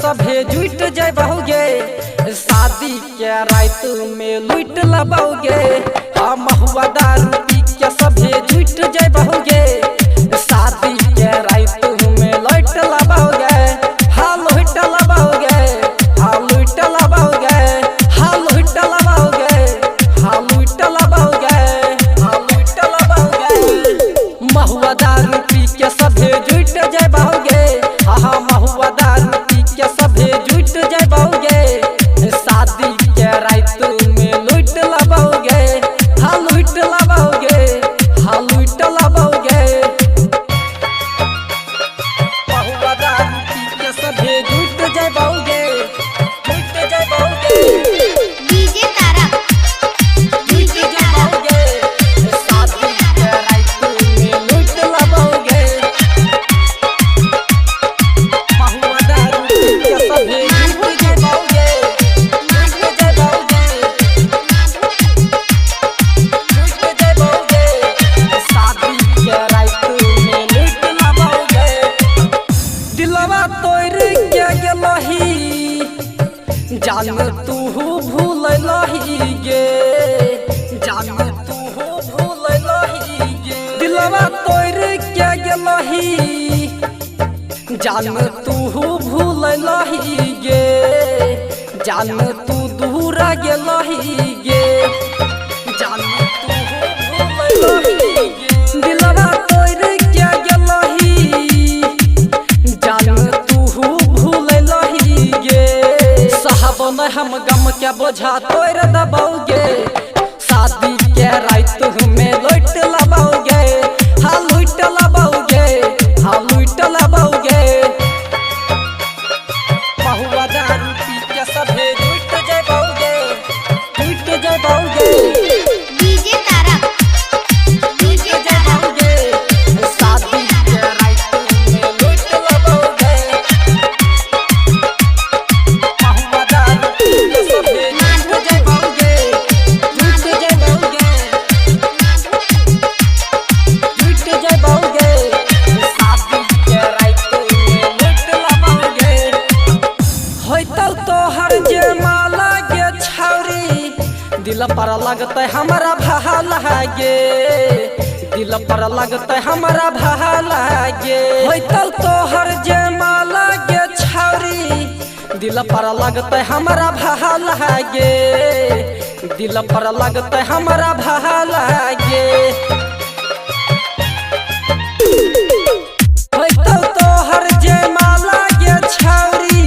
सभे जुट जबोगे, शादी के रात में लूट लबोगे। महुआ दारू पी के सभे जुट जबोगे, शादी के रात में लूट लबोगे। हाँ लूट लबोगे, हाँ लूट लबोगे, हाँ लूट लबोगे, हाँ लूट लबोगे, हाँ लूट लबोगे। महुआ दारू पी के सभे जुट जबोगे, हाँ महुआ दारू पी के सभे जुट जबोगे, शादी के रात में लूट लबोगे। हाँ लूट लबोगे, हाँ लूट लबोगे। महुआ दारू पी के सभे जुट जबोगे, जुट जबोगे। डीजे तारा लूट जबोगे, शादी के रात में लूट लबोगे। महुआ दारू पी के सभे जुट जबोगे, जुट जबोगे, जुट जबोगे। शादी के रात में लूट लबोगे। दिलवा तोड़ के गेलही, जान तू भूल लही गे, जान तू भूल लही गे। दिलवा तोड़ के गेलही, जान तू भूल लही गे, जान तू दूर गेलही गे, जान तू भूल लही गे। दिलवा तोड़ के गेलही, जान तू भूल लही गे। साहब न हम गम के बोझा तोड़ दबोगे, शादी के रात में लूट लबोगे। हाँ लूट लबोगे, हाँ लूट लबोगे। महुआ दारू पी के सभे जुट जबोगे, जुट जबोगे। डीजे तारा डीजे तारा जबोगे, शादी के रात में लूट लबोगे। महुआ दारू पी के सभे जुट जबोगे, जुट जबोगे, जुट जबोगे। शादी के रात में लूट लबोगे। होइतौ तोहर जे माला गे छौरी, दिल पर लगते हमारा भाला गे, दिल पर लगते हमारा भाला गे। होइतौ तोहर जे माला गे छौरी, दिल पर लगते हमारा भाला गे, दिल पर लगते हमारा भाला गे। होइतौ तोहर जे माला गे छौरी,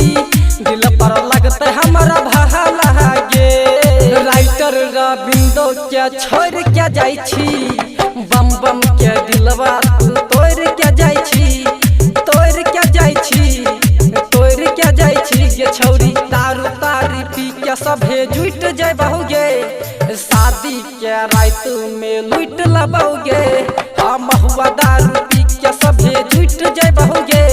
दिल पर लगते हमारा भाला गे। राइटर रविंदो के छोड़ के जाइ छी, बम बम के दिलवा तू तोड़ के जाइ छी, तोड़ के जाइ छी, तोड़ के जाइ छी गे छौरी। दारू तारी पी के सभे जुट जबोगे, शादी के रात में लूट लबोगे। हाँ महुआ दारू पी के सभे जुट जबोगे,